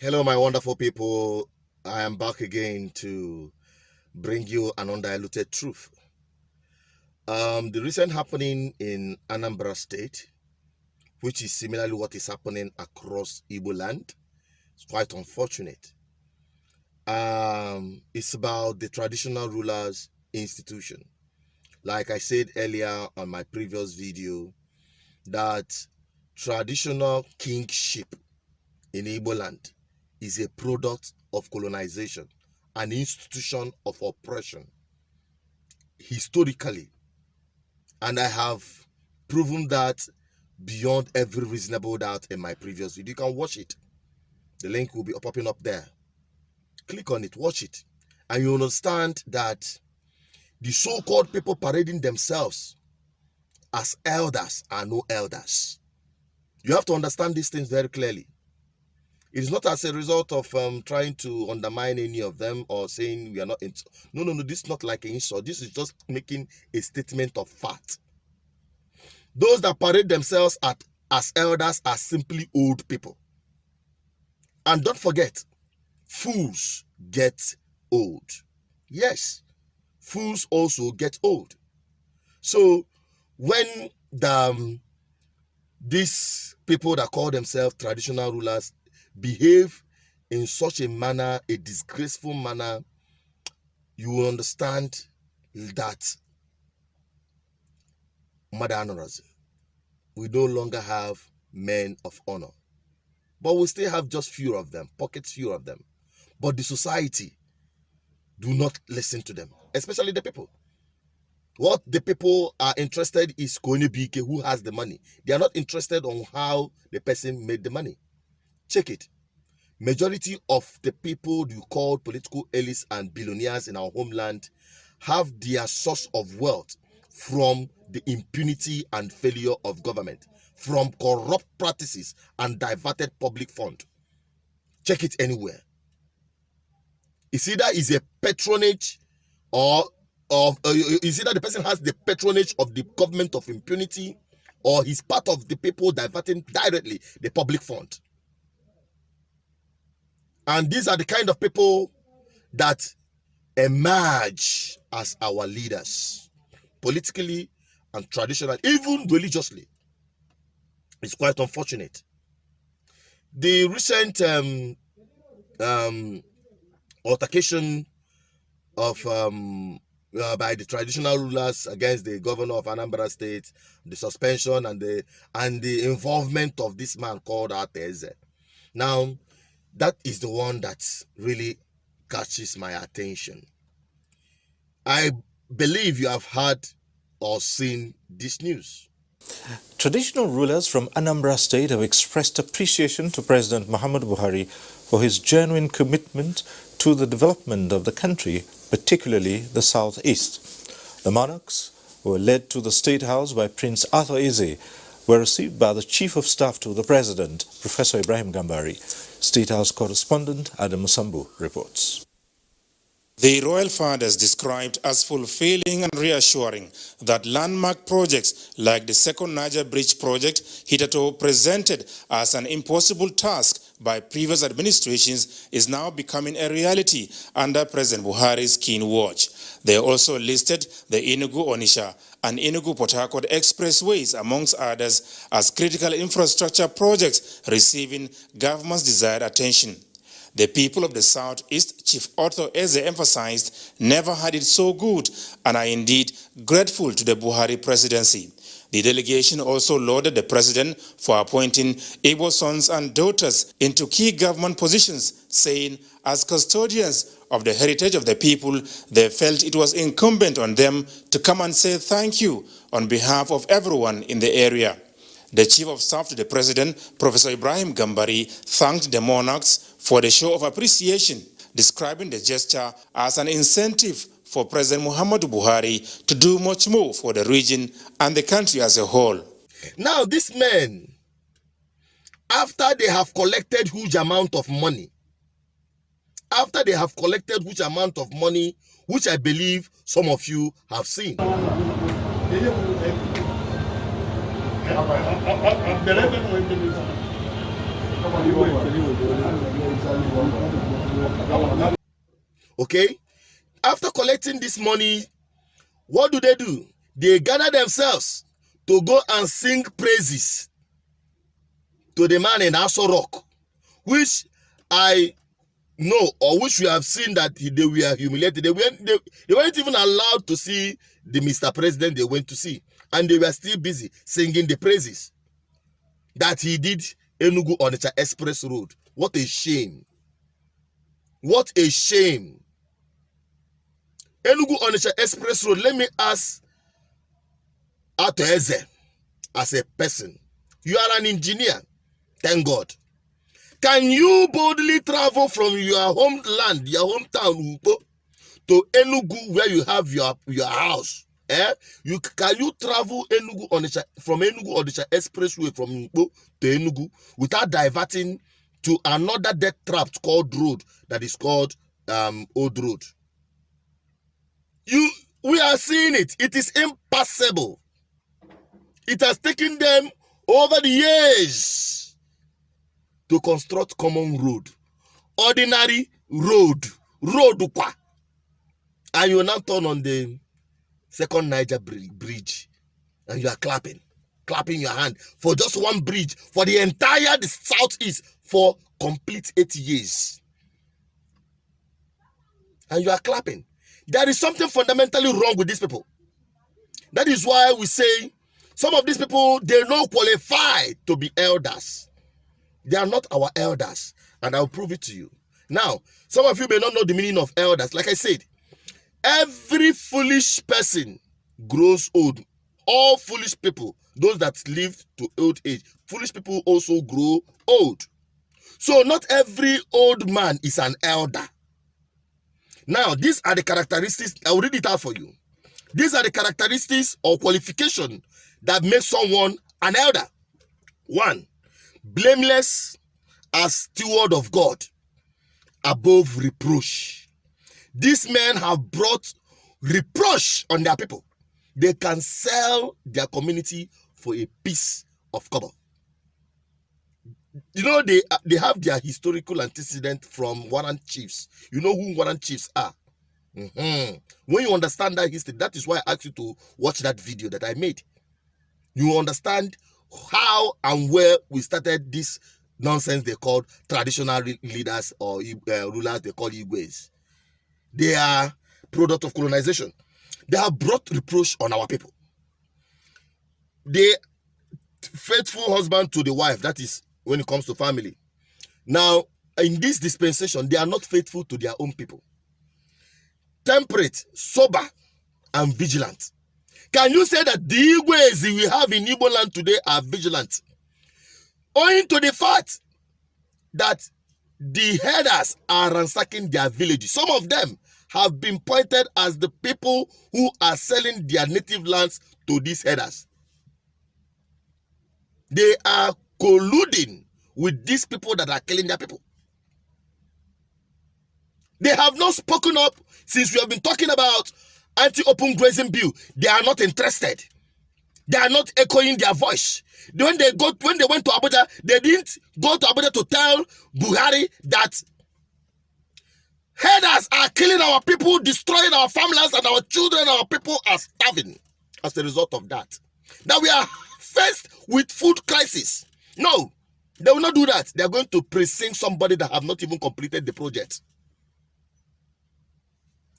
Hello, my wonderful people. I am back again to bring you an undiluted truth. The recent happening in Anambra State, which is similarly what is happening across Igbo land, is quite unfortunate. It's about the traditional rulers institution. Like I said earlier on my previous video, that traditional kingship in Igbo land is a product of colonization, an institution of oppression historically. And I have proven that beyond every reasonable doubt in my previous video. You can watch it. The link will be popping up there. Click on it, watch it, and you understand that the so-called people parading themselves as elders are no elders. You have to understand these things very clearly. It is not as a result of trying to undermine any of them or saying we are not. No. This is not like an insult. This is just making a statement of fact. Those that parade themselves as elders are simply old people. And don't forget, fools get old. Yes, fools also get old. So when these people that call themselves traditional rulers behave in such a manner, a disgraceful manner, you will understand that we no longer have men of honor. But we still have just few of them, pockets few of them. But the society do not listen to them, especially the people. What the people are interested is Konebike, who has the money. They are not interested on how the person made the money. Check it. Majority of the people you call political elites and billionaires in our homeland have their source of wealth from the impunity and failure of government, from corrupt practices and diverted public fund. Check it anywhere. It's either is a patronage or is either the person has the patronage of the government of impunity or he's part of the people diverting directly the public fund. And these are the kind of people that emerge as our leaders, politically and traditionally, even religiously. It's quite unfortunate. The recent altercation of by the traditional rulers against the governor of Anambra State, the suspension and the involvement of this man called Advert. Now, that is the one that really catches my attention. I believe you have heard or seen this news. Traditional rulers from Anambra State have expressed appreciation to President Muhammadu Buhari for his genuine commitment to the development of the country, particularly the southeast. The monarchs, who were led to the State House by Prince Arthur Eze, were received by the Chief of Staff to the President, Professor Ibrahim Gambari. State House correspondent Adam Musambu reports. The royal fathers described as fulfilling and reassuring that landmark projects like the second Niger Bridge project, hitherto presented as an impossible task by previous administrations, is now becoming a reality under President Buhari's keen watch. They also listed the Enugu-Onisha and Enugu-Port Harcourt expressways, amongst others, as critical infrastructure projects receiving government's desired attention. The people of the Southeast, Chief Arthur Eze emphasized, never had it so good and are indeed grateful to the Buhari presidency. The delegation also lauded the president for appointing Igbo sons and daughters into key government positions, saying, as custodians of the heritage of the people, they felt it was incumbent on them to come and say thank you on behalf of everyone in the area. The Chief of Staff to the President, Professor Ibrahim Gambari, thanked the monarchs for the show of appreciation, describing the gesture as an incentive for President Muhammadu Buhari to do much more for the region and the country as a whole. Now, these men, after they have collected huge amount of money, which I believe some of you have seen, Okay? After collecting this money, what do? They gather themselves to go and sing praises to the man in Aso Rock, which I know, or which we have seen that they were humiliated. They weren't even allowed to see the Mr. President they went to see. And they were still busy singing the praises that he did Enugu Onitsha Express Road. What a shame. What a shame. Enugu Onitsha Express Road, let me ask Ato Eze as a person. You are an engineer. Thank God. Can you boldly travel from your homeland, your hometown, to Enugu where you have your house? Can you travel Enugu Onitsha from Enugu Onitsha Expressway from Nkpo to Enugu without diverting to another death trap called road that is called Old Road? We are seeing it. It is impossible. It has taken them over the years to construct common road, ordinary road, and you now turn on the second Niger bridge, and you are clapping your hand for just one bridge for the entire southeast for complete 8 years, and you are clapping. There is something fundamentally wrong with these people. That is why we say some of these people, they don't qualify to be elders. They are not our elders, and I'll prove it to you. Now, some of you may not know the meaning of elders. Like I said, every foolish person grows old. All foolish people, those that live to old age, foolish people also grow old. So not every old man is an elder. Now, these are the characteristics. I'll read it out for you. These are the characteristics or qualification that make someone an elder. 1, blameless as steward of God, above reproach. These men have brought reproach on their people. They can sell their community for a piece of cover. You know, they have their historical antecedent from warrant chiefs. You know who warrant chiefs are? When you understand that history, that is why I asked you to watch that video that I made. You understand how and where we started this nonsense they called traditional leaders or rulers they call Igwes. They are product of colonization. They have brought reproach on our people. The faithful husband to the wife, that is when it comes to family. Now, in this dispensation, they are not faithful to their own people. Temperate, sober, and vigilant. Can you say that the Igwes we have in Igbo land today are vigilant? Owing to the fact that the herders are ransacking their villages. Some of them have been pointed as the people who are selling their native lands to these herders. They are colluding with these people that are killing their people. They have not spoken up since we have been talking about anti-open grazing bill. They are not interested. They are not echoing their voice. When they went to Abuja, they didn't go to Abuja to tell Buhari that herders are killing our people, destroying our farmlands, and our children, our people are starving as a result of that. Now we are faced with food crisis. No, they will not do that. They are going to precinct somebody that have not even completed the project.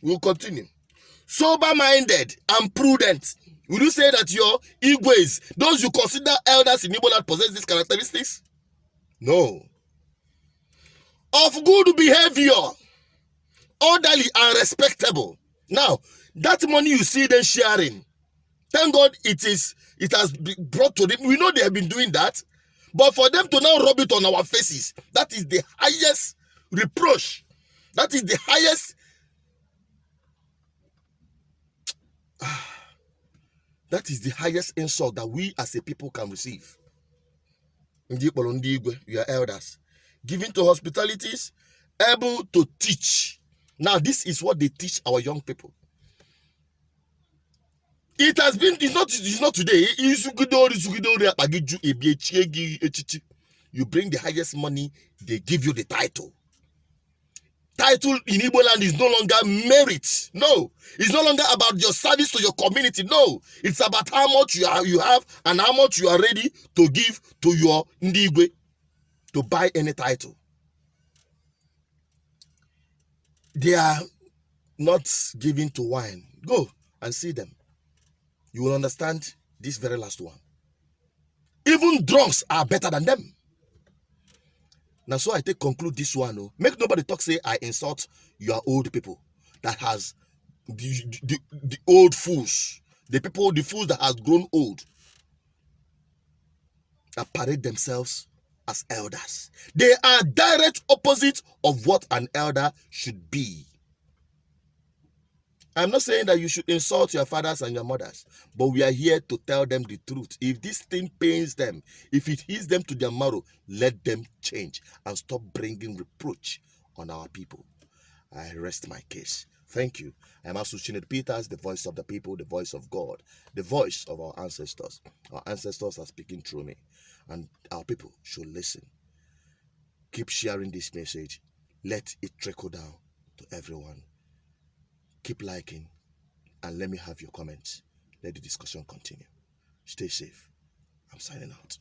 We'll continue. Sober-minded and prudent. Will you say that your Igwes, those you consider elders in Igbo land, possess these characteristics? No. Of good behavior, orderly and respectable. Now, that money you see them sharing, thank God it has been brought to them. We know they have been doing that, but for them to now rub it on our faces, that is the highest reproach. That is the highest. That is the highest insult that we as a people can receive. You are elders, given to hospitalities, able to teach. Now, this is what they teach our young people. It has been, it's not today. You bring the highest money, they give you the title. Title in Igbo land is no longer merit. No, it's no longer about your service to your community. No, it's about how much you have and how much you are ready to give to your Ndigwe to buy any title. They are not giving to wine. Go and see them. You will understand this very last one. Even drunks are better than them. Now, so I take conclude this one. Oh. Make nobody talk say I insult your old people that has the old fools, the fools that has grown old, that parade themselves as elders. They are direct opposite of what an elder should be. I'm not saying that you should insult your fathers and your mothers, but we are here to tell them the truth. If this thing pains them, if it hits them to their marrow, let them change and stop bringing reproach on our people. I rest my case. Thank you. I'm Asuchined Peters, the voice of the people, the voice of God, the voice of our ancestors. Our ancestors are speaking through me, and our people should listen. Keep sharing this message. Let it trickle down to everyone. Keep liking, and let me have your comments. Let the discussion continue. Stay safe. I'm signing out.